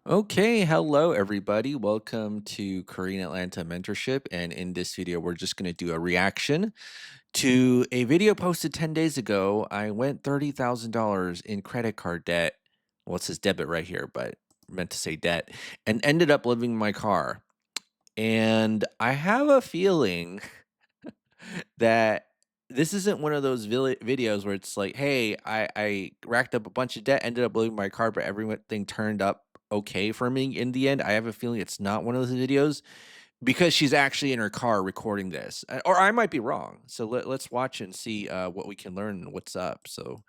Okay, hello everybody. Welcome to Korean Atlanta Mentorship. And in this video, we're just going to do a reaction to a video posted 10 days ago. I went $30,000 in credit card debt. Well, it says debit right here, but meant to say debt, and ended up living in my car. And I have a feeling that this isn't one of those videos where it's like, hey, I racked up a bunch of debt, ended up losing my car, but everything turned up okay for me in the end. I have a feeling it's not one of those videos because she's actually in her car recording this, or I might be wrong. So let's watch and see what we can learn and what's up. So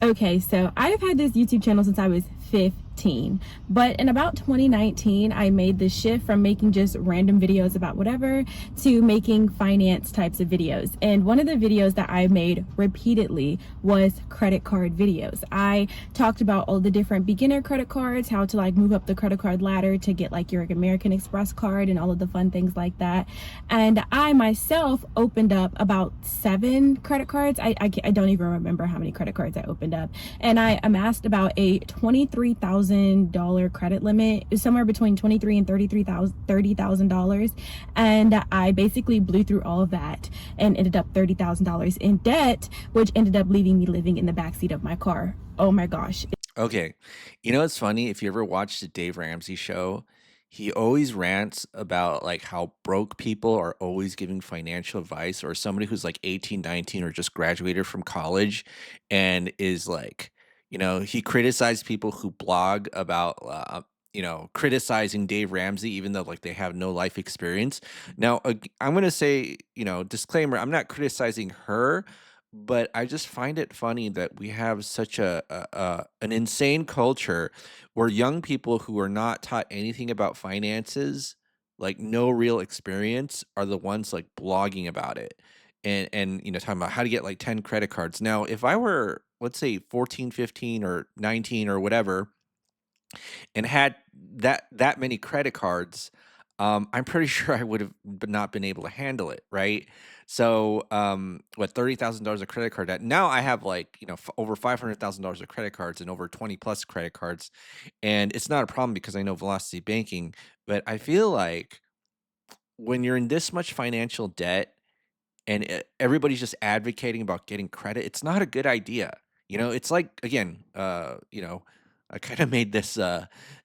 Okay, so I've had this YouTube channel since I was 15, but in about 2019, I made the shift from making just random videos about whatever to making finance types of videos. And one of the videos that I made repeatedly was credit card videos. I talked about all the different beginner credit cards, how to like move up the credit card ladder to get like your American Express card and all of the fun things like that. And I myself opened up about 7 credit cards. I don't even remember how many credit cards I opened up, and I amassed about a $23,000 credit limit, somewhere between 23 and $30,000, and I basically blew through all of that and ended up $30,000 in debt, which ended up leaving me living in the backseat of my car. Oh my gosh. okay, it's funny if you ever watched the Dave Ramsey show. He always rants about like how broke people are always giving financial advice, or somebody who's like 18, 19, or just graduated from college and is like, he criticized people who blog about criticizing Dave Ramsey even though like they have no life experience. Now, I'm going to say, disclaimer, I'm not criticizing her, but I just find it funny that we have such an insane culture where young people who are not taught anything about finances, like no real experience, are the ones like blogging about it and talking about how to get like 10 credit cards. Now, if I were, let's say, 14, 15, or 19 or whatever, and had that many credit cards, I'm pretty sure I would have not been able to handle it, right? So, what, $30,000 of credit card debt? Now I have like over $500,000 of credit cards and over 20 plus credit cards, and it's not a problem because I know velocity banking. But I feel like when you're in this much financial debt and everybody's just advocating about getting credit, it's not a good idea. It's like, again, I kind of made this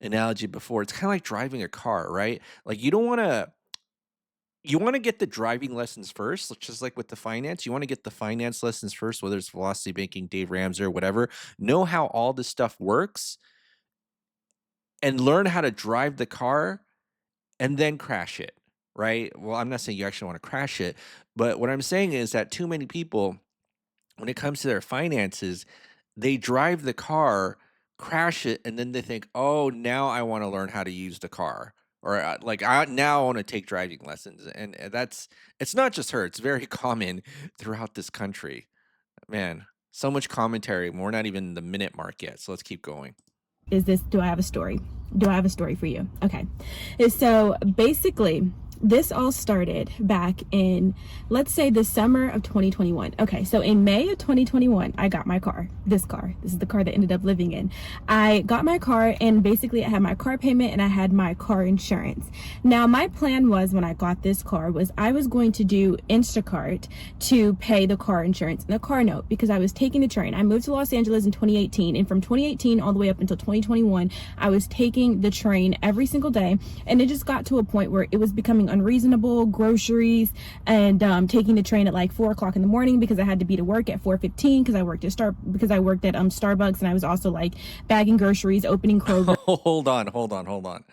analogy before. It's kind of like driving a car, right? Like you want to get the driving lessons first, just like with the finance. You want to get the finance lessons first, whether it's velocity banking, Dave Ramsey, or whatever. Know how all this stuff works and learn how to drive the car and then crash it, right? Well, I'm not saying you actually want to crash it, but what I'm saying is that too many people, when it comes to their finances, they drive the car, crash it, and then they think, "Oh, now I wanna learn how to use the car." Or, like, now I wanna take driving lessons, and, it's not just her, it's very common throughout this country. Man, so much commentary, and we're not even the minute mark yet, so let's keep going. Do I have a story? Do I have a story for you? Okay. So basically, this all started back in, let's say, the summer of 2021. Okay, so in May of 2021, I got my car. This car. This is the car that I ended up living in. I got my car, and basically I had my car payment and I had my car insurance. Now, my plan was, when I got this car, was I was going to do Instacart to pay the car insurance and the car note, because I was taking the train. I moved to Los Angeles in 2018, and from 2018 all the way up until 2021, I was taking the train every single day, and it just got to a point where it was becoming unreasonable. Groceries, and taking the train at like 4 o'clock in the morning because I had to be to work at 4:15 because I worked at Starbucks, and I was also like bagging groceries, opening Kroger. Hold on, hold on, hold on.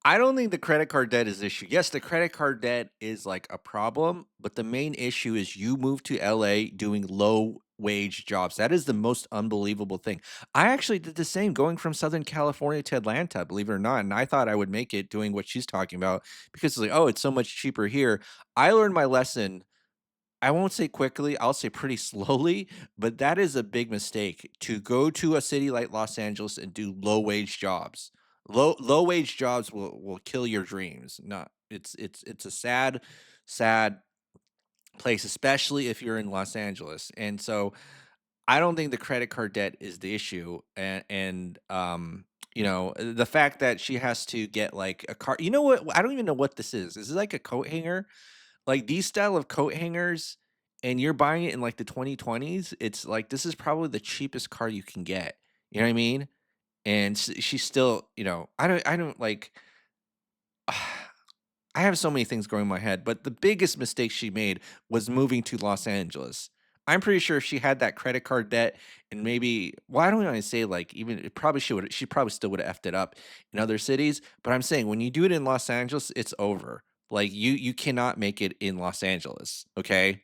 I don't think the credit card debt is the issue. Yes, the credit card debt is like a problem, but the main issue is you moved to LA doing low wage jobs. That is the most unbelievable thing. I actually did the same going from Southern California to Atlanta, believe it or not. And I thought I would make it doing what she's talking about because it's like, oh, it's so much cheaper here. I learned my lesson. I won't say quickly, I'll say pretty slowly, but that is a big mistake to go to a city like Los Angeles and do low wage jobs. Low wage jobs will kill your dreams. Not it's a sad place, especially if you're in Los Angeles. And so I don't think the credit card debt is the issue, you know, the fact that she has to get like a car. You know what? I don't even know what this is. Is this like a coat hanger? Like these style of coat hangers, and you're buying it in like the 2020s. It's like this is probably the cheapest car you can get. You know what I mean? And she's still, you know, I don't like. I have so many things going in my head, but the biggest mistake she made was moving to Los Angeles. I'm pretty sure if she had that credit card debt and maybe, well, I don't want to say like even it probably she probably still would have effed it up in other cities. But I'm saying when you do it in Los Angeles, it's over. Like you cannot make it in Los Angeles. Okay.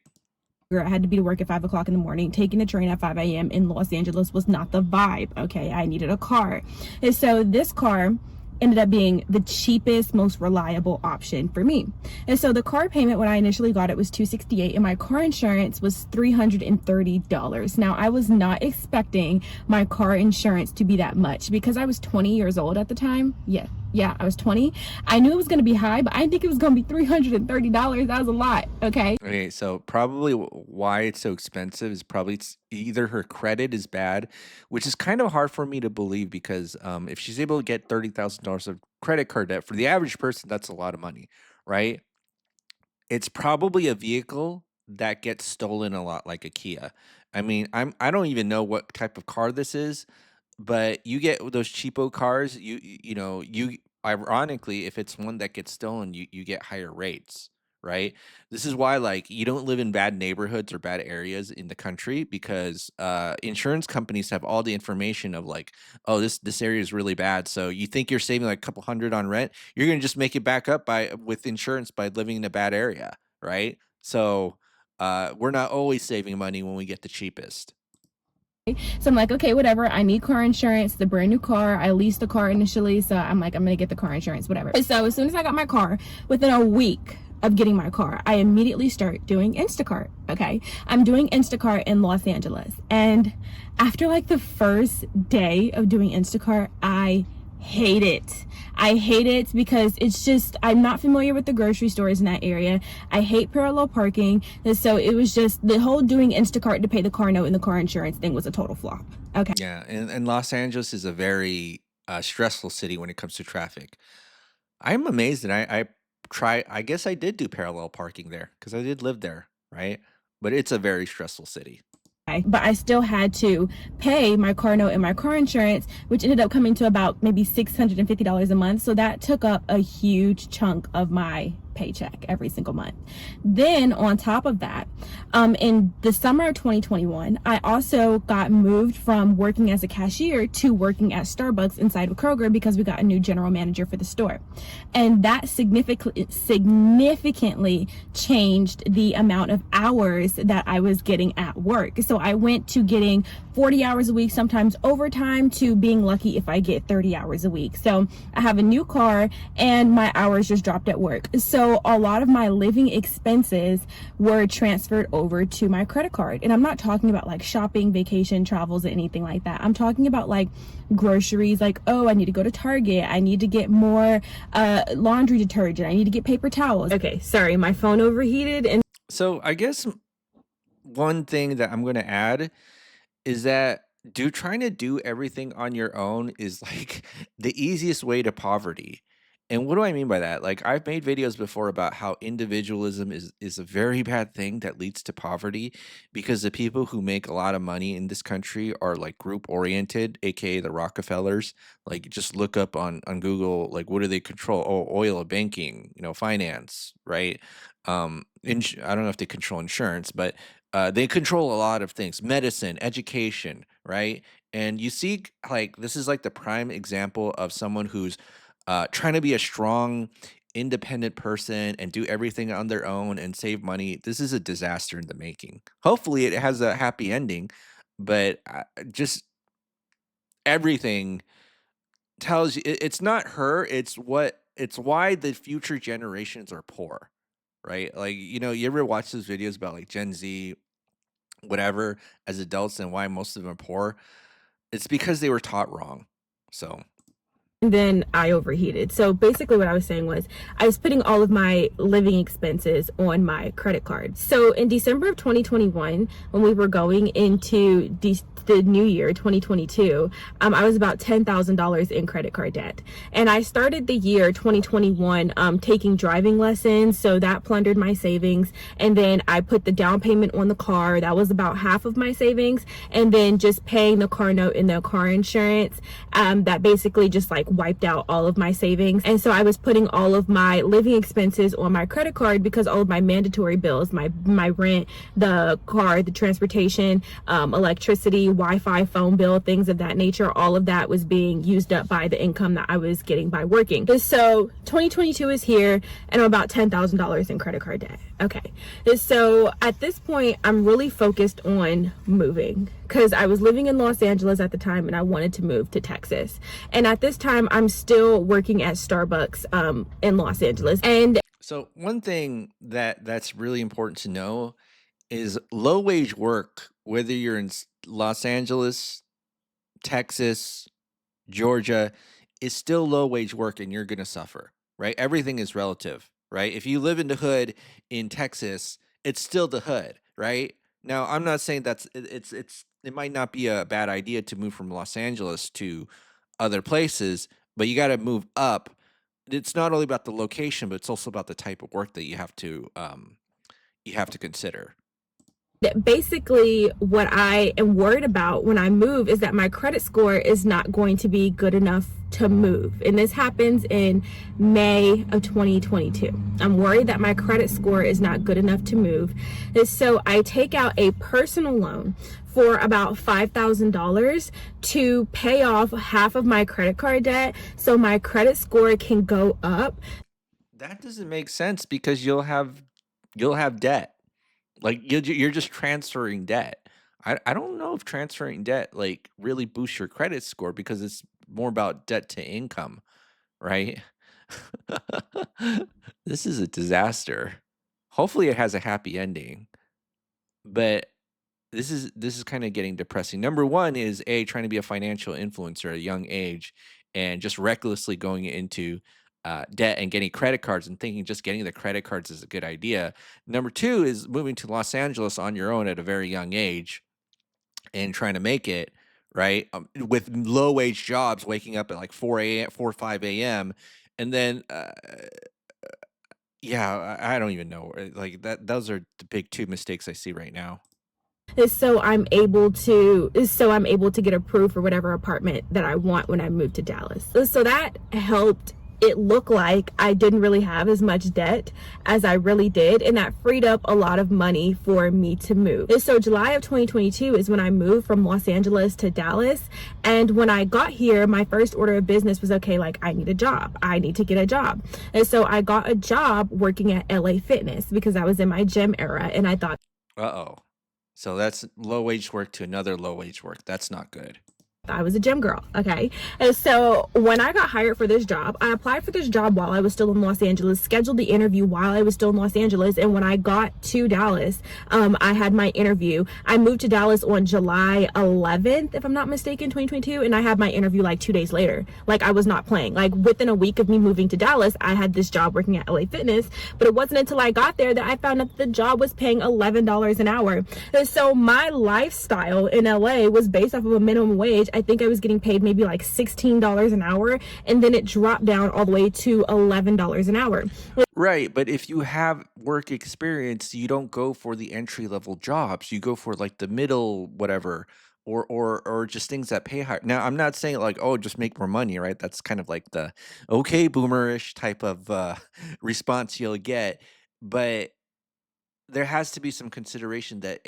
I had to be to work at 5 o'clock in the morning. Taking a train at 5 a.m. in Los Angeles was not the vibe. Okay, I needed a car. And so this car ended up being the cheapest, most reliable option for me. And so the car payment when I initially got it was $268, and my car insurance was $330. Now I was not expecting my car insurance to be that much because I was 20 years old at the time. Yeah, I was 20. I knew it was going to be high, but I didn't think it was going to be $330. That was a lot. Okay. Okay, so probably why it's so expensive is probably it's either her credit is bad, which is kind of hard for me to believe because if she's able to get $30,000 of credit card debt for the average person, that's a lot of money, right? It's probably a vehicle that gets stolen a lot, like a Kia. I mean, I don't even know what type of car this is, but you get those cheapo cars, you know, you ironically, if it's one that gets stolen, you get higher rates, right? This is why like you don't live in bad neighborhoods or bad areas in the country because insurance companies have all the information of like, oh, this area is really bad. So you think you're saving like a couple hundred on rent, you're gonna just make it back up by with insurance by living in a bad area, right? So we're not always saving money when we get the cheapest. So I'm like, okay, whatever. I need car insurance, the brand new car. I leased the car initially. So I'm like, I'm going to get the car insurance, whatever. So as soon as I got my car, within a week of getting my car, I immediately start doing Instacart. Okay. I'm doing Instacart in Los Angeles. And after like the first day of doing Instacart, I hate it. I hate it because it's just, I'm not familiar with the grocery stores in that area. I hate parallel parking. And so it was just the whole doing Instacart to pay the car note and the car insurance thing was a total flop. Okay. Yeah, and Los Angeles is a very stressful city when it comes to traffic. I'm amazed that I guess I did do parallel parking there because I did live there, right? But it's a very stressful city. But I still had to pay my car note and my car insurance, which ended up coming to about maybe $650 a month. So that took up a huge chunk of my paycheck every single month. Then on top of that, in the summer of 2021, I also got moved from working as a cashier to working at Starbucks inside of Kroger because we got a new general manager for the store. And that significantly changed the amount of hours that I was getting at work. So I went to getting 40 hours a week, sometimes overtime, to being lucky if I get 30 hours a week. So I have a new car and my hours just dropped at work. So a lot of my living expenses were transferred over to my credit card. And I'm not talking about like shopping, vacation, travels, or anything like that. I'm talking about like groceries, like, oh, I need to go to Target. I need to get more laundry detergent. I need to get paper towels. Okay, sorry, my phone overheated and So I guess one thing that I'm going to add is that trying to do everything on your own is like the easiest way to poverty. And what do I mean by that? Like I've made videos before about how individualism is a very bad thing that leads to poverty because the people who make a lot of money in this country are like group oriented, aka the Rockefellers. Like just look up on Google like what do they control? Oh, oil, banking, you know, finance, right? I don't know if they control insurance, but they control a lot of things, medicine, education, right? And you see, like, this is like the prime example of someone who's trying to be a strong, independent person and do everything on their own and save money. This is a disaster in the making. Hopefully, it has a happy ending, but just everything tells you it's not her, it's why the future generations are poor, right? Like, you know, you ever watch those videos about like Gen Z whatever as adults and why most of them are poor, it's because they were taught wrong. So and then I overheated. So basically what I was saying was I was putting all of my living expenses on my credit card. So in December of 2021, when we were going into the new year 2022, I was about $10,000 in credit card debt. And I started the year 2021 taking driving lessons, so that plundered my savings. And then I put the down payment on the car, that was about half of my savings. And then just paying the car note and the car insurance, that basically just like wiped out all of my savings. And so I was putting all of my living expenses on my credit card because all of my mandatory bills, my rent, the car, the transportation, electricity, Wi-Fi, phone bill, things of that nature, all of that was being used up by the income that I was getting by working. So 2022 is here and I'm about $10,000 in credit card debt. Okay. So at this point, I'm really focused on moving because I was living in Los Angeles at the time and I wanted to move to Texas. And at this time, I'm still working at Starbucks in Los Angeles. And So one thing that's really important to know is low wage work, whether you're in Los Angeles, Texas, Georgia, is still low wage work and you're going to suffer, right? Everything is relative, right? If you live in the hood in Texas, it's still the hood, right? Now, I'm not saying it might not be a bad idea to move from Los Angeles to other places, but you got to move up. It's not only about the location, but it's also about the type of work that you have to consider. basically what I am worried about when I move is that my credit score is not going to be good enough to move. And this happens in May of 2022. I'm worried that my credit score is not good enough to move. And so I take out a personal loan for about $5,000 to pay off half of my credit card debt so my credit score can go up. That doesn't make sense because you'll have debt. Like you're just transferring debt. I don't know if transferring debt like really boosts your credit score because it's more about debt to income, right? This is a disaster. Hopefully it has a happy ending, but this is kind of getting depressing. Number one is trying to be a financial influencer at a young age and just recklessly going into debt and getting credit cards and thinking just getting the credit cards is a good idea. Number two is moving to Los Angeles on your own at a very young age and trying to make it right with low wage jobs, waking up at like 4 a.m., 4 or 5 a.m. And then yeah, I don't even know like that. Those are the big two mistakes I see right now. So I'm able to get approved for whatever apartment that I want when I move to Dallas. So that helped it look like I didn't really have as much debt as I really did, and that freed up a lot of money for me to move. And so July of 2022 is when I moved from Los Angeles to Dallas. And when I got here, my first order of business was, okay, like I need a job. I need to get a job. And so I got a job working at LA Fitness because I was in my gym era and I thought Uh-oh. So that's low wage work to another low wage work. That's not good. I was a gym girl. Okay. And so when I got hired for this job, I applied for this job while I was still in Los Angeles, scheduled the interview while I was still in Los Angeles. And when I got to Dallas, I had my interview. I moved to Dallas on July 11th, if I'm not mistaken, 2022. And I had my interview like 2 days later. Like I was not playing. Like within a week of me moving to Dallas, I had this job working at LA Fitness. But it wasn't until I got there that I found out that the job was paying $11 an hour. And so my lifestyle in LA was based off of a minimum wage. I think I was getting paid maybe like $16 an hour, and then it dropped down all the way to $11 an hour. Right, but if you have work experience, you don't go for the entry level jobs. You go for like the middle whatever or just things that pay higher. Now, I'm not saying like, oh, just make more money, right? That's kind of like the okay boomerish type of response you'll get, but there has to be some consideration that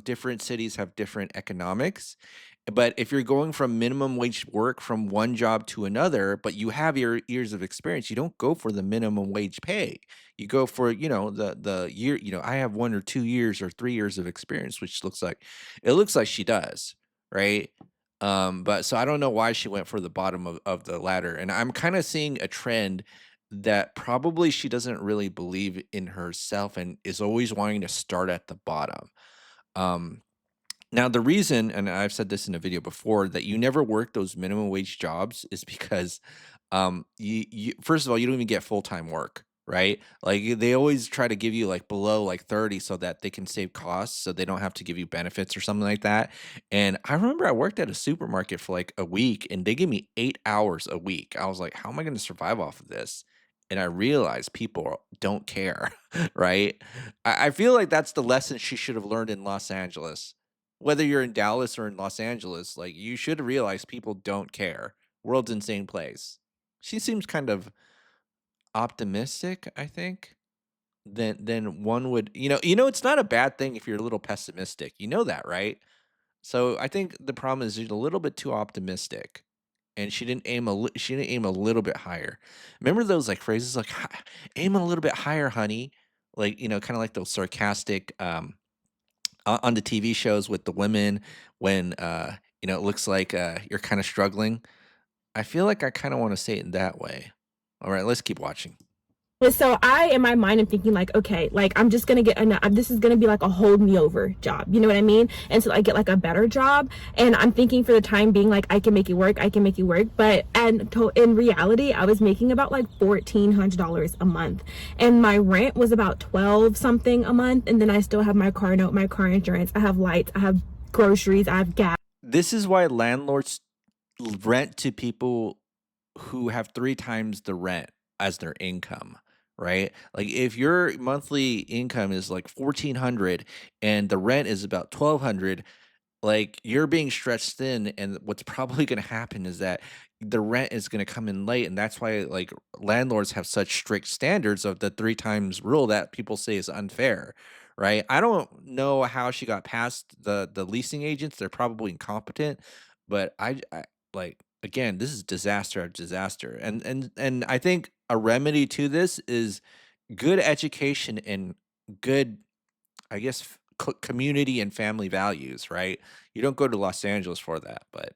different cities have different economics, but if you're going from minimum wage work from one job to another but you have your years of experience, you don't go for the minimum wage pay. You go for the year. I have 1 or 2 years or 3 years of experience, which looks like she does, right? But so I don't know why she went for the bottom of the ladder, and I'm kind of seeing a trend that probably she doesn't really believe in herself and is always wanting to start at the bottom. Um, Now, the reason, and I've said this in a video before, that you never work those minimum wage jobs is because, you first of all, you don't even get full time work, right? Like they always try to give you like below like 30 so that they can save costs, so they don't have to give you benefits or something like that. And I remember I worked at a supermarket for like a week, and they gave me 8 hours a week. I was like, how am I going to survive off of this? And I realized people don't care, right? I feel like that's the lesson she should have learned in Los Angeles. Whether you're in Dallas or in Los Angeles, like, you should realize people don't care. World's insane place. She seems kind of optimistic, I think, than one would, it's not a bad thing if you're a little pessimistic. You know that, right? So I think the problem is she's a little bit too optimistic, and she didn't aim a little bit higher. Remember those like phrases like aim a little bit higher, honey? Like, kind of like those sarcastic on the TV shows with the women when, it looks like, you're kinda struggling. I feel like I kinda wanna say it that way. Alright, let's keep watching. And so I, in my mind, am thinking like, okay, like I'm just gonna get this is gonna be like a hold me over job. You know what I mean? And so I get like a better job, and I'm thinking for the time being like I can make it work, I can make it work. But in reality, I was making about like $1,400 a month, and my rent was about 12 something a month, and then I still have my car note, my car insurance, I have lights, I have groceries, I have gas. This is why landlords rent to people who have 3 times the rent as their income, right? Like, if your monthly income is like 1,400 and the rent is about 1,200, like, you're being stretched thin, and what's probably gonna happen is that the rent is gonna come in late, and that's why, like, landlords have such strict standards of the 3 times rule that people say is unfair, right? I don't know how she got past the leasing agents, they're probably incompetent, but like, again, this is disaster after disaster, and I think a remedy to this is good education and good, I guess, community and family values, right? You don't go to Los Angeles for that, but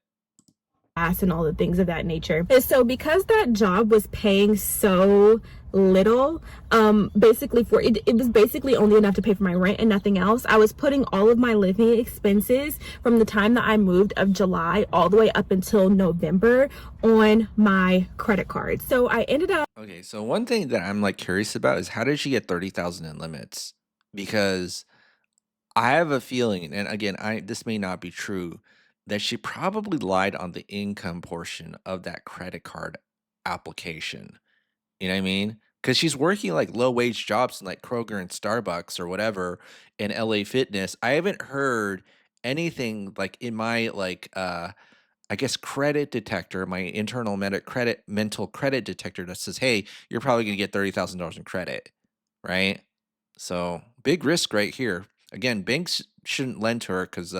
And all the things of that nature. And so because that job was paying so little, basically for it, it was basically only enough to pay for my rent and nothing else. I was putting all of my living expenses from the time that I moved of July all the way up until November on my credit card. So I ended up okay. So one thing that I'm like curious about is how did she get 30,000 in limits? Because I have a feeling, and again, this may not be true, that she probably lied on the income portion of that credit card application. You know what I mean? Because she's working like low wage jobs in like Kroger and Starbucks or whatever in LA Fitness. I haven't heard anything like in my like I guess credit detector, my internal mental credit detector that says, hey, you're probably gonna get $30,000 in credit, right? So big risk right here. Again, banks shouldn't lend to her because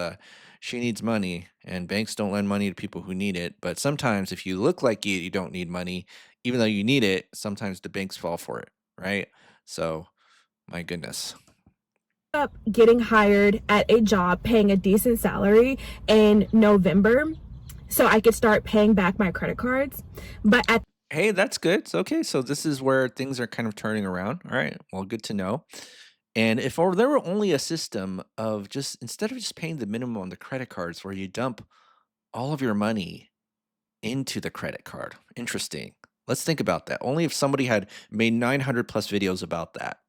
she needs money, and banks don't lend money to people who need it. But sometimes, if you look like you don't need money, even though you need it, sometimes the banks fall for it, right? So, my goodness. up getting hired at a job paying a decent salary in November so I could start paying back my credit cards. But at Hey, that's good. It's okay. So this is where things are kind of turning around. All right. Well, good to know. And if there were only a system of just instead of just paying the minimum on the credit cards where you dump all of your money into the credit card. Interesting. Let's think about that. Only if somebody had made 900 plus videos about that.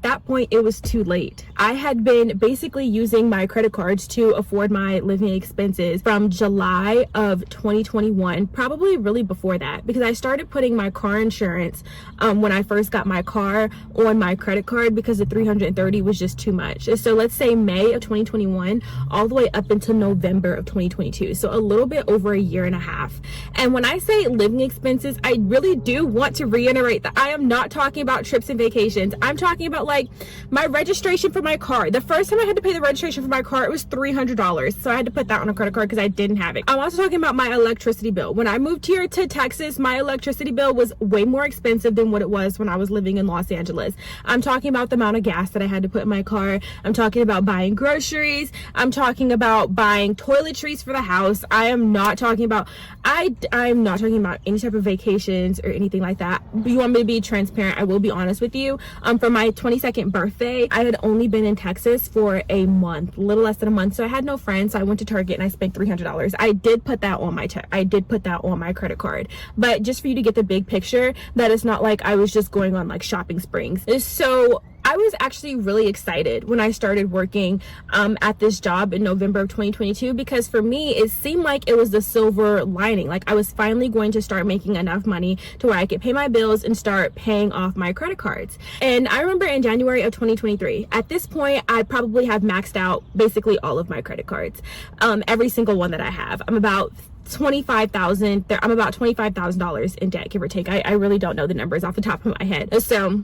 that point, it was too late. I had been basically using my credit cards to afford my living expenses from July of 2021, probably really before that, because I started putting my car insurance when I first got my car on my credit card because the 330 was just too much. So let's say May of 2021 all the way up until November of 2022. So a little bit over a year and a half. And when I say living expenses, I really do want to reiterate that I am not talking about trips and vacations. I'm talking about like my registration for my car. The first time I had to pay the registration for my car, it was $300. So I had to put that on a credit card because I didn't have it. I'm also talking about my electricity bill. When I moved here to Texas, my electricity bill was way more expensive than what it was when I was living in Los Angeles. I'm talking about the amount of gas that I had to put in my car. I'm talking about buying groceries. I'm talking about buying toiletries for the house. I'm not talking about any type of vacations or anything like that. But you want me to be transparent? I will be honest with you. For my 22nd birthday, I had only been in Texas for a month, a little less than a month. So I had no friends. So I went to Target and I spent $300. I did put that on my check. I did put that on my credit card. But just for you to get the big picture, that it's not like I was just going on like shopping springs. So I was actually really excited when I started working at this job in November of 2022, because for me, it seemed like it was the silver lining. Like I was finally going to start making enough money to where I could pay my bills and start paying off my credit cards. And I remember in January of 2023, at this point, I probably have maxed out basically all of my credit cards, every single one that I have. I'm about $25,000 in debt, give or take. I really don't know the numbers off the top of my head. So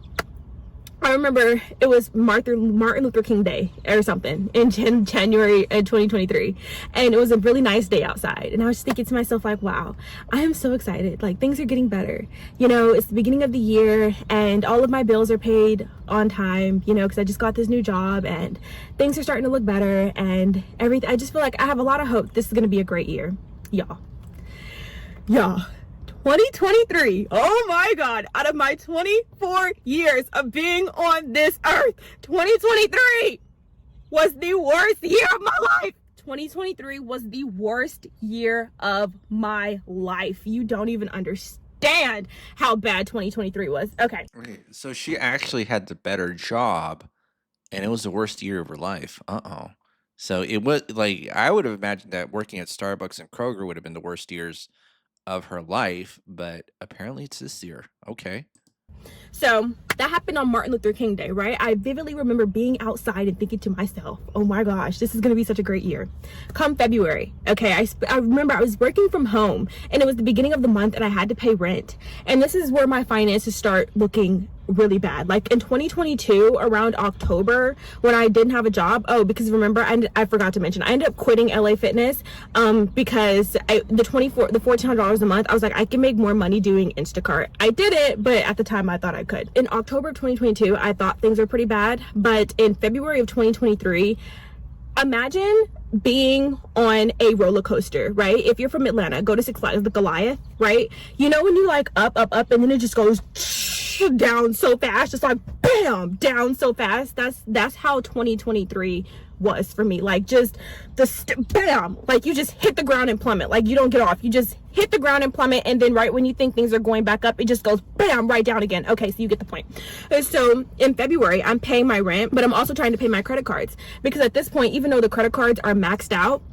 I remember it was Martin Luther King Day or something in January of 2023. And it was a really nice day outside. And I was just thinking to myself, like, wow, I am so excited. Like, things are getting better. You know, it's the beginning of the year and all of my bills are paid on time, you know, because I just got this new job and things are starting to look better and everything. I just feel like I have a lot of hope. This is going to be a great year. Y'all. 2023, oh my God, out of my 24 years of being on this earth, 2023 was the worst year of my life. 2023 was the worst year of my life. You don't even understand how bad 2023 was. Okay. So she actually had the better job, and it was the worst year of her life. Uh-oh. So it was like, I would have imagined that working at Starbucks and Kroger would have been the worst years of her life, but apparently it's this year. Okay. So that happened on Martin Luther King Day, right? I vividly remember being outside and thinking to myself, oh my gosh, this is going to be such a great year. Come February, okay, I remember I was working from home and it was the beginning of the month and I had to pay rent. And this is where my finances start looking really bad. Like in 2022, around October, when I didn't have a job. Oh, because remember, I forgot to mention, I ended up quitting LA Fitness because the $1,400 a month, I was like, I can make more money doing Instacart. I did it, but at the time I thought I could. In October of 2022, I thought things were pretty bad, but in February of 2023, imagine being on a roller coaster, right? If you're from Atlanta, go to Six Flags, the Goliath, right? You know when you like up, and then it just goes down so fast, just like bam, down so fast. That's how 2023 was for me. Like just bam, like you just hit the ground and plummet. Like you don't get off, you just hit the ground and plummet, and then right when you think things are going back up, it just goes bam, right down again. Okay, so you get the point. So in February, I'm paying my rent, but I'm also trying to pay my credit cards, because at this point, even though the credit cards are maxed out,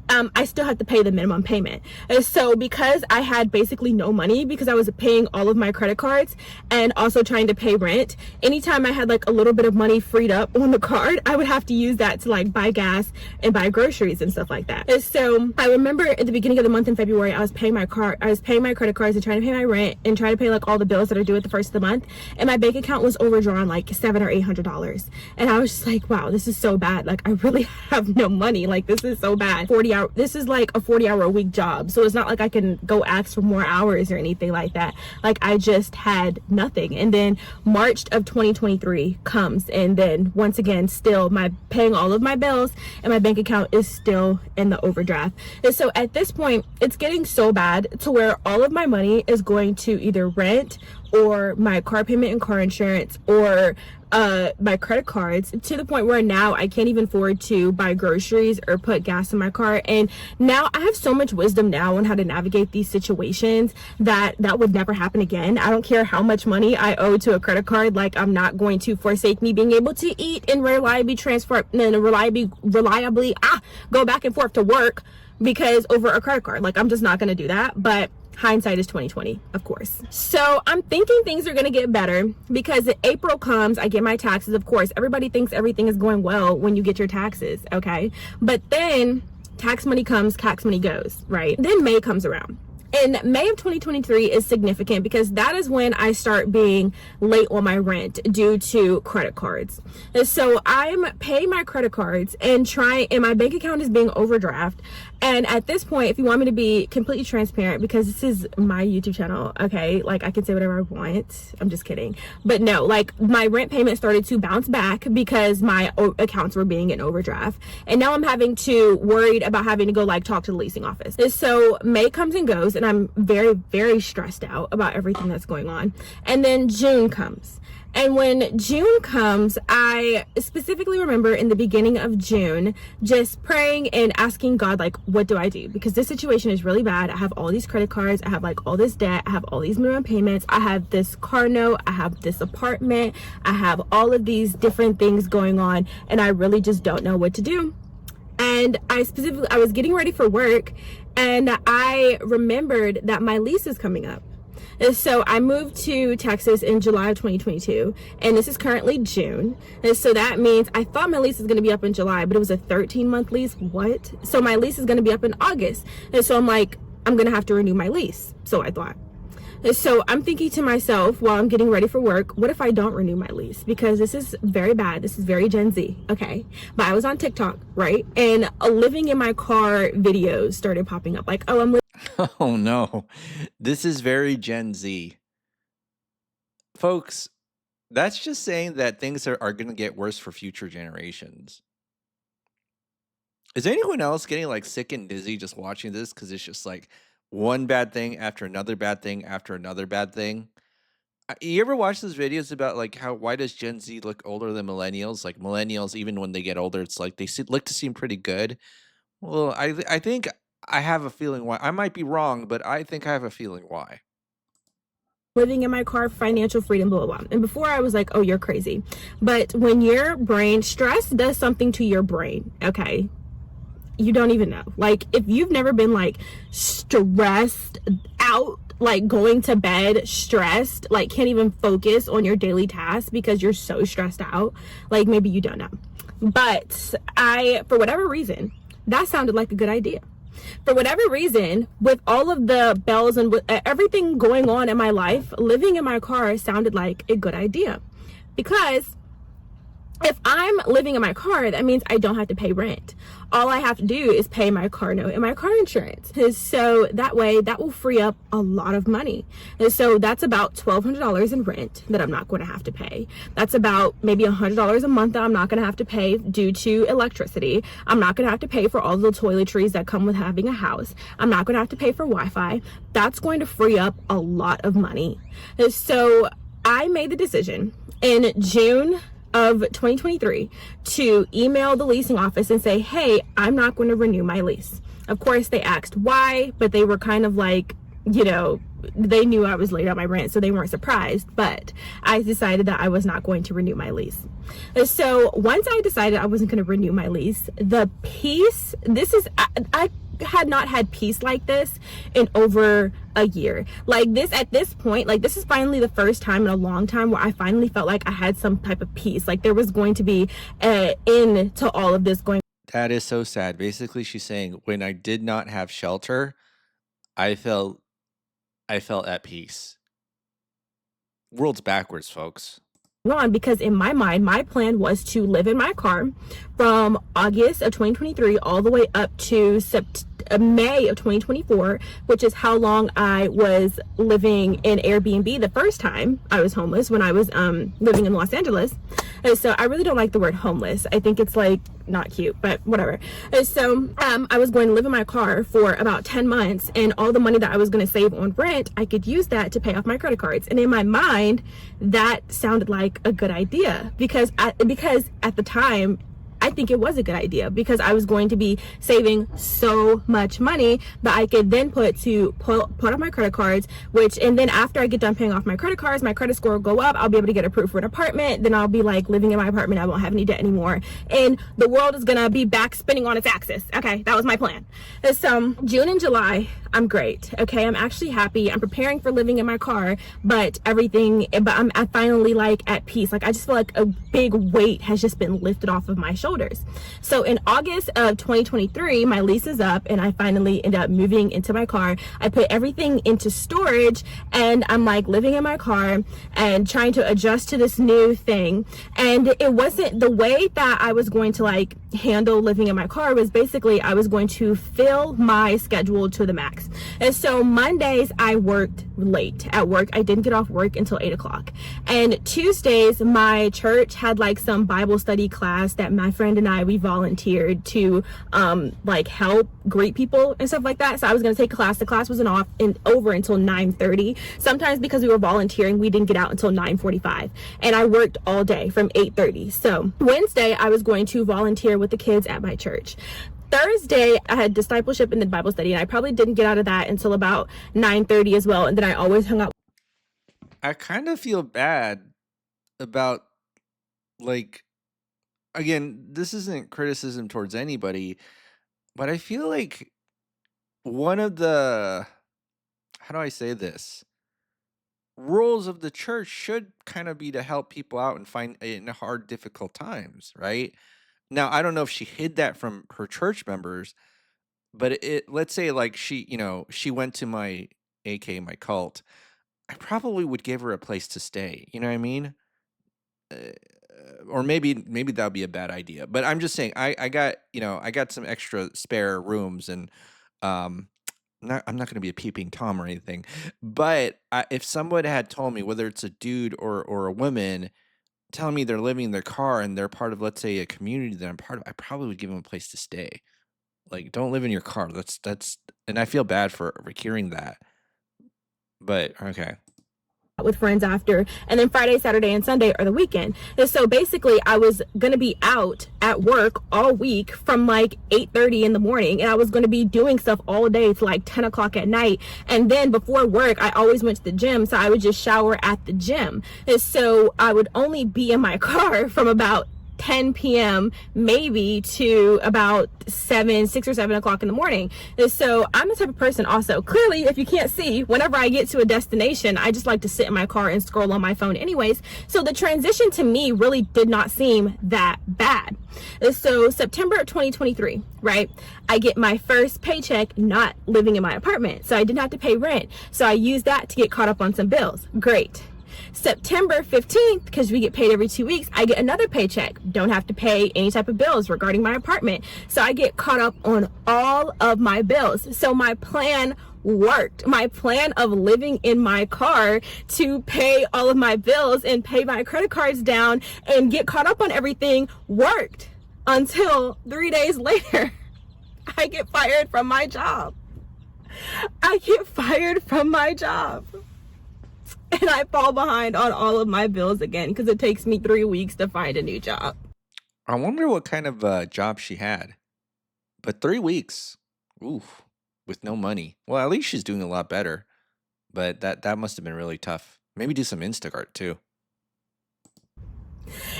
I still have to pay the minimum payment. And so because I had basically no money, because I was paying all of my credit cards and also trying to pay rent, anytime I had like a little bit of money freed up on the card, I would have to use that to like buy gas and buy groceries and stuff like that. And so I remember at the beginning of the month in February, I was paying my credit cards and trying to pay my rent and trying to pay like all the bills that are due at the first of the month. And my bank account was overdrawn like $700 or $800. And I was just like, wow, this is so bad. Like I really have no money. Like this is so bad. This is like a 40-hour a week job, so it's not like I can go ask for more hours or anything like that. Like I just had nothing. And then March of 2023 comes, and then once again, still my paying all of my bills and my bank account is still in the overdraft. And so at this point, it's getting so bad to where all of my money is going to either rent or my car payment and car insurance or my credit cards, to the point where now I can't even afford to buy groceries or put gas in my car. And now I have so much wisdom now on how to navigate these situations that would never happen again. I don't care how much money I owe to a credit card. Like I'm not going to forsake me being able to eat and reliably go back and forth to work because over a credit card. Like I'm just not going to do that. But hindsight is 2020, of course. So I'm thinking things are going to get better because April comes, I get my taxes. Of course, everybody thinks everything is going well when you get your taxes, okay? But then tax money comes, tax money goes, right? Then May comes around. And May of 2023 is significant because that is when I start being late on my rent due to credit cards. And so I'm paying my credit cards and my bank account is being overdraft. And at this point, if you want me to be completely transparent, because this is my YouTube channel, okay, like I can say whatever I want. I'm just kidding. But no, like my rent payment started to bounce back because my accounts were being in overdraft. And now I'm worried about having to go like talk to the leasing office. And so May comes and goes. and I'm very, very stressed out about everything that's going on. And then June comes. And when June comes, I specifically remember in the beginning of June just praying and asking God, like, what do I do? Because this situation is really bad. I have all these credit cards. I have like all this debt. I have all these minimum payments. I have this car note. I have this apartment. I have all of these different things going on. And I really just don't know what to do. And I was getting ready for work, and I remembered that my lease is coming up. And so I moved to Texas in July of 2022, and this is currently June. And so that means I thought my lease was going to be up in July, but it was a 13-month lease. What? So my lease is going to be up in August. And so I'm like, I'm going to have to renew my lease. So I thought. And so I'm thinking to myself while I'm getting ready for work, what if I don't renew my lease? Because this is very bad. This is very Gen Z. Okay. But I was on TikTok, right? And living in my car videos started popping up. Like, oh, I'm Oh no, this is very Gen Z. Folks, that's just saying that things are going to get worse for future generations. Is anyone else getting like sick and dizzy just watching this? Because it's just like one bad thing after another bad thing after another bad thing. You ever watch those videos about like why does Gen Z look older than millennials? Like millennials, even when they get older, it's like look to seem pretty good. Well, I think I have a feeling why. I might be wrong, but I think I have a feeling why. living in my car, financial freedom, blah, blah, blah. And before I was like, oh, you're crazy. But when your brain, stress does something to your brain, okay? You don't even know. Like, if you've never been like stressed out, like going to bed stressed, like can't even focus on your daily tasks because you're so stressed out, like maybe you don't know. But for whatever reason, that sounded like a good idea. For whatever reason, with all of the bells and with everything going on in my life, living in my car sounded like a good idea. Because if I'm living in my car, that means I don't have to pay rent. All I have to do is pay my car note and my car insurance. And so that way, that will free up a lot of money. And so that's about $1,200 in rent that I'm not going to have to pay. That's about maybe $100 a month that I'm not going to have to pay due to electricity. I'm not going to have to pay for all the toiletries that come with having a house. I'm not going to have to pay for Wi-Fi. That's going to free up a lot of money. And so I made the decision in June of 2023 to email the leasing office and say, hey, I'm not going to renew my lease. Of course, they asked why, but they were kind of like, you know, they knew I was late on my rent, so they weren't surprised. But I decided that I was not going to renew my lease. And so once I decided I wasn't going to renew my lease, the peace, I had not had peace like this in over a year. Like this, at this point, like this is finally the first time in a long time where I finally felt like I had some type of peace. Like there was going to be an end to all of this going. That is so sad. Basically, she's saying when I did not have shelter, I felt at peace. World's backwards, folks. On, because in my mind, my plan was to live in my car from August of 2023 all the way up to May of 2024, which is how long I was living in Airbnb the first time I was homeless, when I was living in Los Angeles. And so I really don't like the word homeless. I think it's like not cute, but whatever. And so I was going to live in my car for about 10 months, and all the money that I was going to save on rent, I could use that to pay off my credit cards. And in my mind, that sounded like a good idea because at the time, I think it was a good idea because I was going to be saving so much money that I could then put off my credit cards, and then after I get done paying off my credit cards, my credit score will go up. I'll be able to get approved for an apartment. Then I'll be like living in my apartment. I won't have any debt anymore. And the world is going to be back spinning on its axis. Okay. That was my plan. And so June and July, I'm great. Okay. I'm actually happy. I'm preparing for living in my car, but I'm finally like at peace. Like I just feel like a big weight has just been lifted off of my shoulders. So in August of 2023, my lease is up and I finally end up moving into my car. I put everything into storage and I'm like living in my car and trying to adjust to this new thing. And it wasn't the way that I was going to like handle living in my car. Was basically I was going to fill my schedule to the max. And so Mondays I worked late at work. I didn't get off work until 8 o'clock. And Tuesdays, my church had like some Bible study class that my friend and we volunteered to like help greet people and stuff like that. So I was going to take a class. The class wasn't over until 9:30. Sometimes because we were volunteering, we didn't get out until 9:45. And I worked all day from 8:30. So Wednesday, I was going to volunteer with the kids at my church. Thursday, I had discipleship and then Bible study, and I probably didn't get out of that until about 9:30 as well. And then I always hung out. I kind of feel bad about, like, again, this isn't criticism towards anybody, but I feel like one of the, how do I say this? Roles of the church should kind of be to help people out and find in hard, difficult times, right? Now, I don't know if she hid that from her church members, but let's say like she went to my AK, my cult. I probably would give her a place to stay. You know what I mean? Uh, or maybe that would be a bad idea. But I'm just saying I got, I got some extra spare rooms and um I'm not going to be a peeping tom or anything. But if someone had told me, whether it's a dude or a woman, telling me they're living in their car and they're part of, let's say, a community that I'm part of, I probably would give them a place to stay. Like, don't live in your car. That's and I feel bad for hearing that. But okay. With friends after, and then Friday, Saturday, and Sunday are the weekend. And so basically I was gonna be out at work all week from like 8:30 in the morning, and I was gonna be doing stuff all day to like 10 o'clock at night. And then before work I always went to the gym, so I would just shower at the gym. And so I would only be in my car from about 10 p.m. maybe to about 6 or 7 o'clock in the morning. And so I'm the type of person also, clearly, if you can't see, whenever I get to a destination, I just like to sit in my car and scroll on my phone anyways. So the transition to me really did not seem that bad. And so September of 2023, right? I get my first paycheck not living in my apartment. So I didn't have to pay rent. So I used that to get caught up on some bills. Great. September 15th, because we get paid every 2 weeks, I get another paycheck. Don't have to pay any type of bills regarding my apartment. So I get caught up on all of my bills. So my plan worked. My plan of living in my car to pay all of my bills and pay my credit cards down and get caught up on everything worked until 3 days later, I get fired from my job. I get fired from my job. And I fall behind on all of my bills again because it takes me 3 weeks to find a new job. I wonder what kind of job she had. But 3 weeks, oof, with no money. Well, at least she's doing a lot better. But that must have been really tough. Maybe do some Instacart too.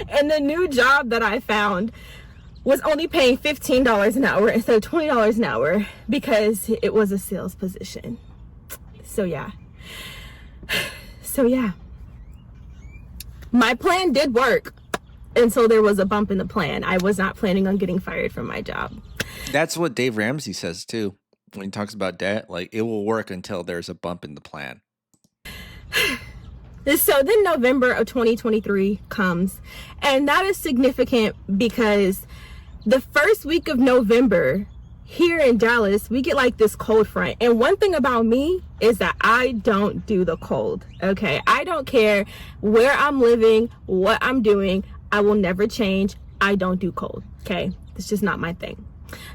And the new job that I found was only paying $15 an hour instead of $20 an hour because it was a sales position. So yeah. My plan did work until there was a bump in the plan. I was not planning on getting fired from my job. That's what Dave Ramsey says too. When he talks about debt, like it will work until there's a bump in the plan. So then November of 2023 comes, and that is significant because the first week of November here in Dallas, we get like this cold front. And one thing about me is that I don't do the cold. Okay. I don't care where I'm living, what I'm doing. I will never change. I don't do cold. Okay. It's just not my thing.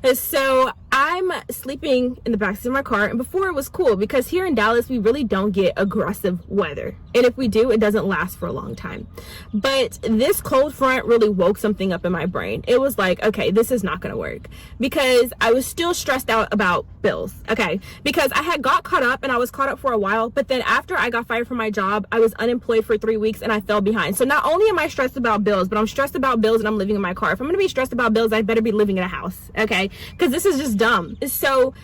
And so I'm sleeping in the backseat of my car, and before it was cool because here in Dallas we really don't get aggressive weather, and if we do, it doesn't last for a long time. But this cold front really woke something up in my brain. It was like, okay, this is not going to work because I was still stressed out about bills. Okay, because I had got caught up, and I was caught up for a while, but then after I got fired from my job, I was unemployed for 3 weeks and I fell behind. So not only am I stressed about bills, but I'm stressed about bills and I'm living in my car. If I'm going to be stressed about bills, I better be living in a house. Okay, because this is just dumb. So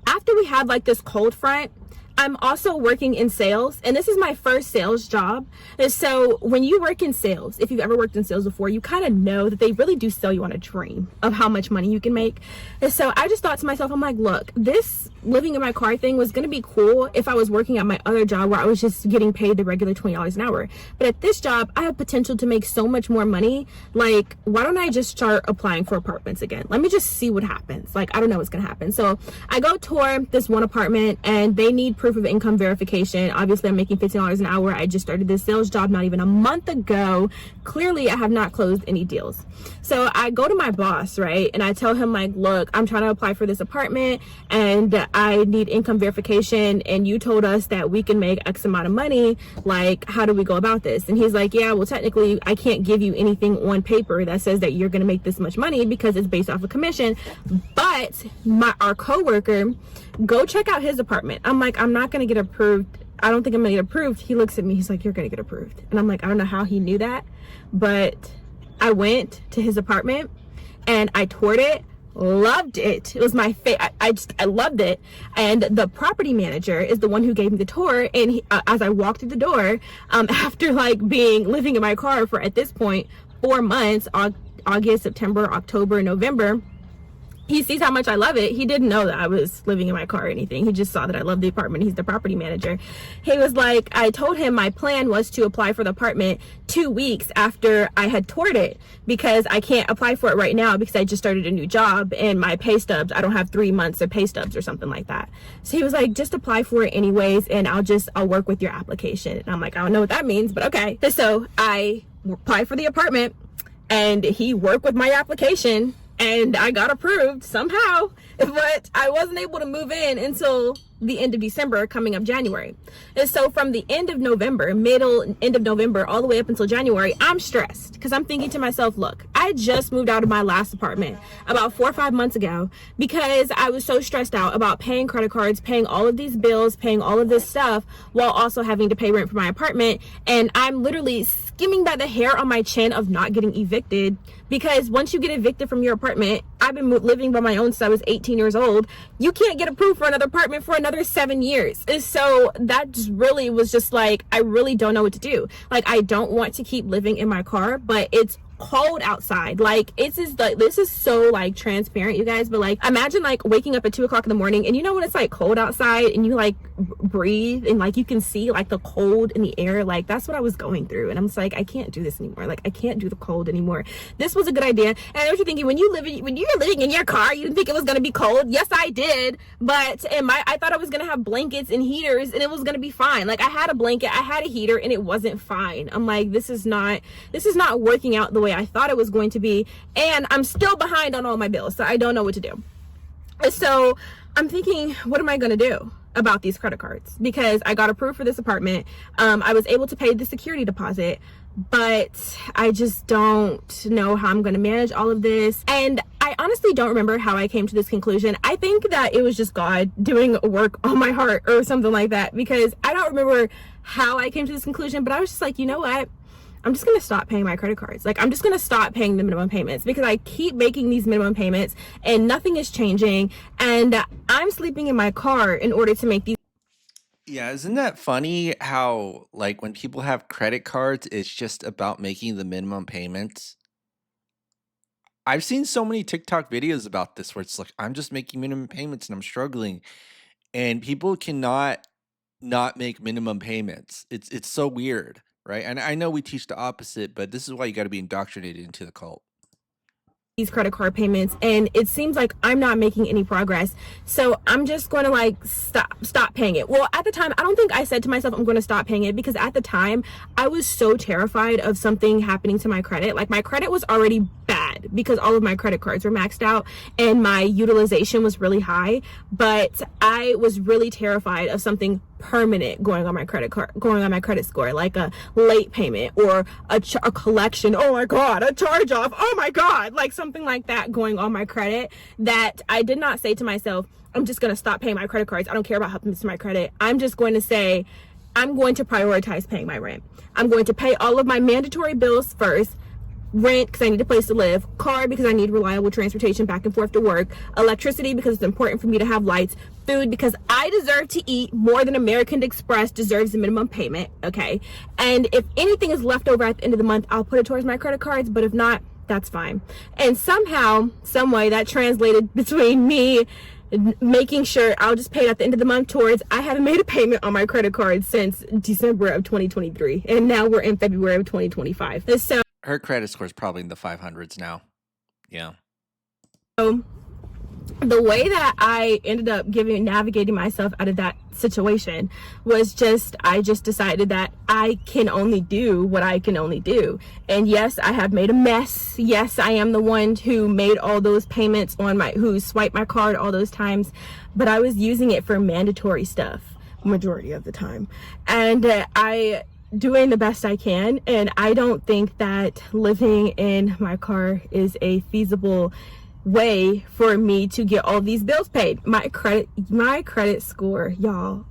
after we had like this cold front, I'm also working in sales, and this is my first sales job. And so when you work in sales, if you've ever worked in sales before, you kind of know that they really do sell you on a dream of how much money you can make. And so I just thought to myself, I'm like, look, this living in my car thing was going to be cool if I was working at my other job where I was just getting paid the regular $20 an hour. But at this job, I have potential to make so much more money. Like, why don't I just start applying for apartments again? Let me just see what happens. Like, I don't know what's going to happen. So I go tour this one apartment, and they need proof proof of income verification. Obviously, I'm making $15 an hour. I just started this sales job not even a month ago. Clearly, I have not closed any deals. So I go to my boss, right? And I tell him, like, look, I'm trying to apply for this apartment and I need income verification. And you told us that we can make X amount of money. Like, how do we go about this? And he's like, yeah, well, technically, I can't give you anything on paper that says that you're going to make this much money because it's based off of commission. But our coworker, go check out his apartment. I'm like, I'm not going to get approved. I don't think I'm going to get approved. He looks at me. He's like, you're going to get approved. And I'm like, I don't know how he knew that. But I went to his apartment and I toured it. Loved it. It was my favorite. I loved it. And the property manager is the one who gave me the tour. And he, as I walked through the door, after like living in my car for, at this point, 4 months, August, September, October, November, he sees how much I love it. He didn't know that I was living in my car or anything. He just saw that I love the apartment. He's the property manager. He was like, I told him my plan was to apply for the apartment 2 weeks after I had toured it, because I can't apply for it right now because I just started a new job and my pay stubs, I don't have 3 months of pay stubs or something like that. So he was like, just apply for it anyways, and I'll work with your application. And I'm like, I don't know what that means, but okay. So I applied for the apartment and he worked with my application. And I got approved somehow, but I wasn't able to move in until the end of December, coming up January. And so from the end of November, end of November, all the way up until January, I'm stressed because I'm thinking to myself, look, I just moved out of my last apartment about 4 or 5 months ago because I was so stressed out about paying credit cards, paying all of these bills, paying all of this stuff while also having to pay rent for my apartment. And I'm literally skimming by the hair on my chin of not getting evicted, because once you get evicted from your apartment, I've been living by my own since I was 18 years old. You can't get approved for another apartment for another 7 years. And so that just really was just like, I really don't know what to do. Like, I don't want to keep living in my car, but it's cold outside. Like, this is so like transparent, you guys, but like imagine like waking up at 2 o'clock in the morning and you know when it's like cold outside and you like breathe and like you can see like the cold in the air. Like, that's what I was going through, and I'm just like, I can't do this anymore. Like, I can't do the cold anymore. This was a good idea. And I know what you're thinking, when you're living in your car, you didn't think it was going to be cold. Yes, I did, but I thought I was going to have blankets and heaters and it was going to be fine. Like, I had a blanket, I had a heater, and it wasn't fine. I'm like, this is not working out the way I thought it was going to be, and I'm still behind on all my bills, so I don't know what to do. So I'm thinking, what am I going to do about these credit cards? Because I got approved for this apartment. I was able to pay the security deposit, but I just don't know how I'm going to manage all of this. And I honestly don't remember how I came to this conclusion. I think that it was just God doing work on my heart or something like that, because I don't remember how I came to this conclusion, but I was just like, you know what? I'm just going to stop paying my credit cards. Like, I'm just going to stop paying the minimum payments, because I keep making these minimum payments and nothing is changing. And I'm sleeping in my car in order to make these. Yeah, isn't that funny how, like, when people have credit cards, it's just about making the minimum payments? I've seen so many TikTok videos about this where it's like, I'm just making minimum payments and I'm struggling. And people cannot not make minimum payments. It's so weird, right? And I know we teach the opposite, but this is why you got to be indoctrinated into the cult. These credit card payments, and it seems like I'm not making any progress, so I'm just going to like stop paying it. Well, at the time, I don't think I said to myself I'm going to stop paying it, because at the time I was so terrified of something happening to my credit. Like, my credit was already bad because all of my credit cards were maxed out and my utilization was really high, but I was really terrified of something permanent going on my credit score, like a late payment or a collection. Oh my God, a charge off. Oh my God, like something like that going on my credit, that I did not say to myself, I'm just going to stop paying my credit cards. I don't care about helping to my credit. I'm just going to say, I'm going to prioritize paying my rent. I'm going to pay all of my mandatory bills first. Rent, because I need a place to live. Car, because I need reliable transportation back and forth to work. Electricity, because it's important for me to have lights. Food, because I deserve to eat more than American Express deserves a minimum payment. Okay. And if anything is left over at the end of the month, I'll put it towards my credit cards. But if not, that's fine. And somehow, some way, that translated between me making sure I'll just pay it at the end of the month towards, I haven't made a payment on my credit card since December of 2023. And now we're in February of 2025. So her credit score is probably in the 500s now. Yeah. So the way that I ended up navigating myself out of that situation was I just decided that I can only do what I can only do. And yes, I have made a mess. Yes, I am the one who made all those payments who swiped my card all those times, but I was using it for mandatory stuff majority of the time. And I doing the best I can, and I don't think that living in my car is a feasible way for me to get all these bills paid. My credit score, y'all,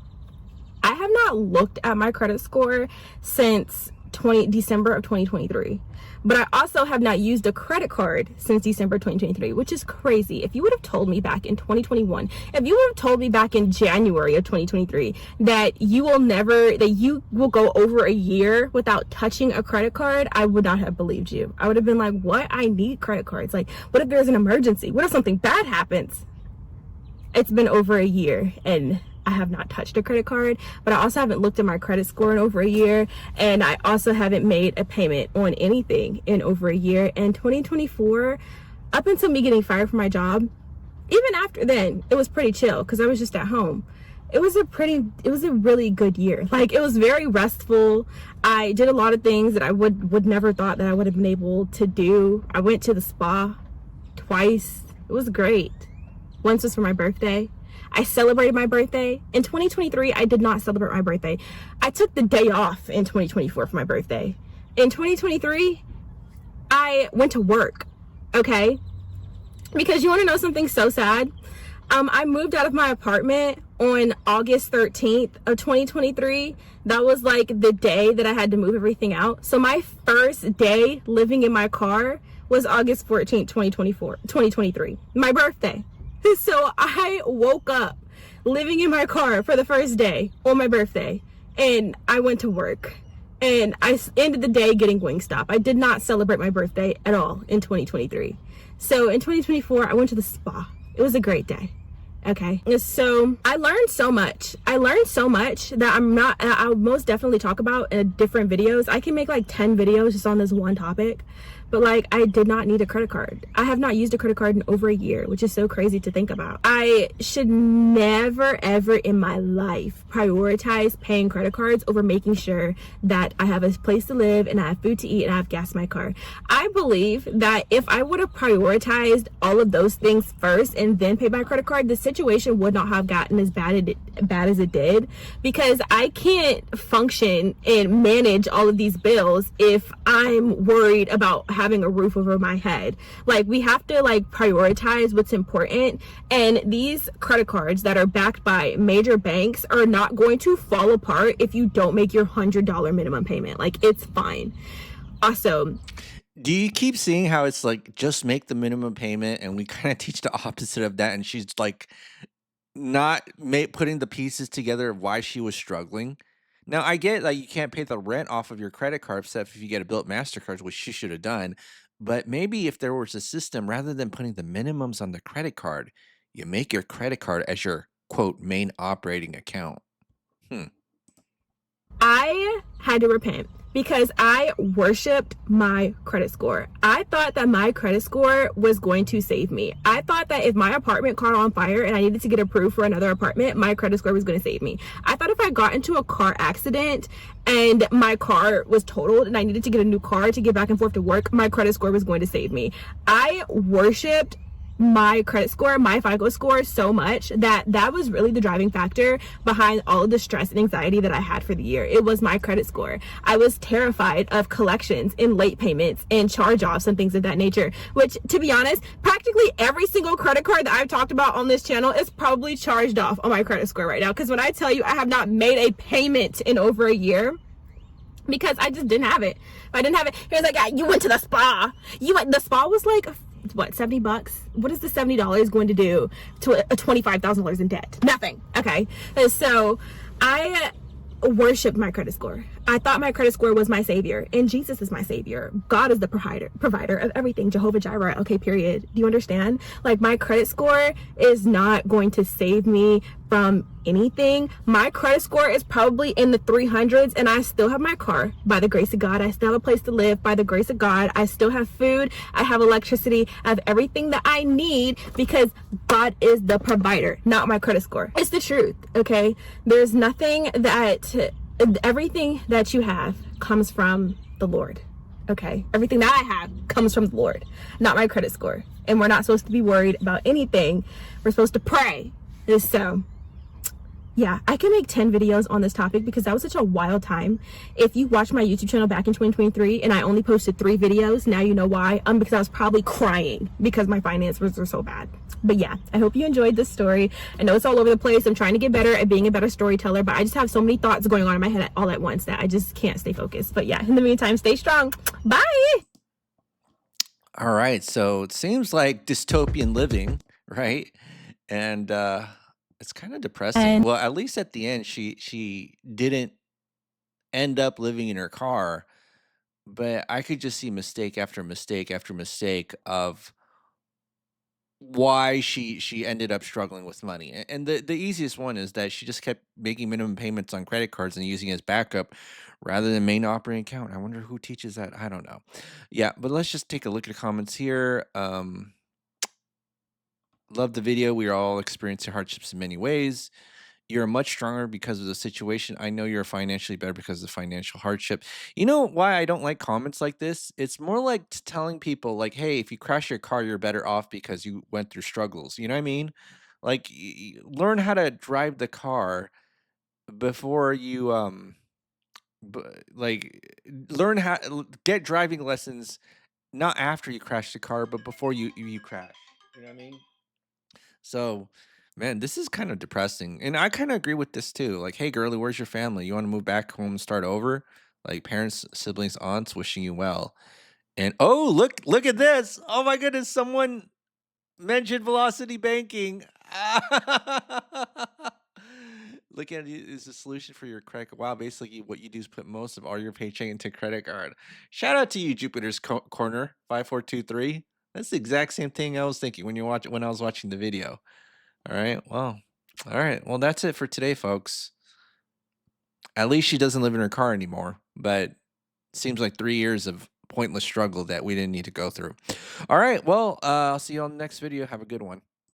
I have not looked at my credit score since December of 2023. But I also have not used a credit card since December 2023, which is crazy. If you would have told me back in 2021, if you would have told me back in January of 2023 that you will go over a year without touching a credit card, I would not have believed you. I would have been like, what? I need credit cards. Like, what if there's an emergency? What if something bad happens? It's been over a year and I have not touched a credit card, but I also haven't looked at my credit score in over a year, and I also haven't made a payment on anything in over a year. And 2024, up until me getting fired from my job, even after then, it was pretty chill because I was just at home. It was a really good year. Like, it was very restful. I did a lot of things that I would never thought that I would have been able to do. I went to the spa twice. It was great. Once was for my birthday. I celebrated my birthday. In 2023, I did not celebrate my birthday. I took the day off in 2024 for my birthday. In 2023, I went to work, okay? Because you want to know something so sad? I moved out of my apartment on August 13th of 2023. That was like the day that I had to move everything out. So my first day living in my car was August 14th, 2023, my birthday. So I woke up living in my car for the first day on my birthday, and I went to work, and I ended the day getting Wingstop. I did not celebrate my birthday at all in 2023. So in 2024, I went to the spa. It was a great day. Okay. So I learned so much. That I'll most definitely talk about in different videos. I can make like 10 videos just on this one topic. But like, I did not need a credit card. I have not used a credit card in over a year, which is so crazy to think about. I should never, ever in my life prioritize paying credit cards over making sure that I have a place to live and I have food to eat and I have gas in my car. I believe that if I would have prioritized all of those things first and then paid my credit card, the situation would not have gotten as bad as it did, because I can't function and manage all of these bills if I'm worried about having a roof over my head. Like, we have to like prioritize what's important, and these credit cards that are backed by major banks are not going to fall apart if you don't make your $100 minimum payment. Like, it's fine. Also, do you keep seeing how it's like, just make the minimum payment, and we kind of teach the opposite of that, and she's like not putting the pieces together of why she was struggling? Now, I get like you can't pay the rent off of your credit card except if you get a bill at MasterCard, which she should have done. But maybe if there was a system, rather than putting the minimums on the credit card, you make your credit card as your quote main operating account. I had to repent because I worshipped my credit score. I thought that my credit score was going to save me. I thought that if my apartment caught on fire and I needed to get approved for another apartment, my credit score was going to save me. I thought if I got into a car accident and my car was totaled and I needed to get a new car to get back and forth to work, my credit score was going to save me. I worshipped my credit score, my FICO score, so much that was really the driving factor behind all of the stress and anxiety that I had for the year. It was my credit score. I was terrified of collections and late payments and charge-offs and things of that nature, which, to be honest, practically every single credit card that I've talked about on this channel is probably charged off on my credit score right now. Because when I tell you I have not made a payment in over a year, because I just didn't have it. If I didn't have it, he was like, you went to the spa. The spa was like, what, $70? What is the $70 going to do to a $25,000 in debt? Nothing. Okay. And so I worshipped my credit score. I thought my credit score was my savior, and Jesus is my savior. God is the provider of everything. Jehovah Jireh. Okay, period. Do you understand? Like, my credit score is not going to save me from anything. My credit score is probably in the 300s, and I still have my car by the grace of God. I still have a place to live by the grace of God. I still have food. I have electricity. I have everything that I need because God is the provider, not my credit score. It's the truth, okay? There's nothing that, everything that you have comes from the Lord. Okay, everything that I have comes from the Lord, not my credit score. And we're not supposed to be worried about anything. We're supposed to pray. So yeah, I can make 10 videos on this topic because that was such a wild time. If you watched my YouTube channel back in 2023 and I only posted 3 videos, now you know why. Because I was probably crying because my finances were so bad. But yeah, I hope you enjoyed this story. I know it's all over the place. I'm trying to get better at being a better storyteller, but I just have so many thoughts going on in my head all at once that I just can't stay focused. But yeah, in the meantime, stay strong. Bye. All right, so it seems like dystopian living, right? And it's kind of depressing. And Well, at least at the end, she didn't end up living in her car, but I could just see mistake after mistake after mistake of why she ended up struggling with money. And the easiest one is that she just kept making minimum payments on credit cards and using it as backup rather than main operating account. I wonder who teaches that. I don't know. Yeah, but let's just take a look at the comments here. Love the video. We are all experiencing hardships in many ways. You're much stronger because of the situation. I know you're financially better because of financial hardship. You know why I don't like comments like this? It's more like telling people, like, hey, if you crash your car, you're better off because you went through struggles. You know what I mean? Like, learn how to drive the car before you, b- like, learn how, get driving lessons not after you crash the car, but before you crash. You know what I mean? So, man, this is kind of depressing. And I kind of agree with this too. Like, hey, girly, where's your family? You want to move back home and start over? Like parents, siblings, aunts wishing you well. And oh, look at this. Oh my goodness, someone mentioned velocity banking. Look at it is a solution for your credit. Wow, basically what you do is put most of all your paycheck into credit card. Shout out to you, Jupiter's Corner 5423. That's the exact same thing I was thinking when I was watching the video. All right. Well, all right. Well, that's it for today, folks. At least she doesn't live in her car anymore, but seems like 3 years of pointless struggle that we didn't need to go through. All right. Well, I'll see you on the next video. Have a good one.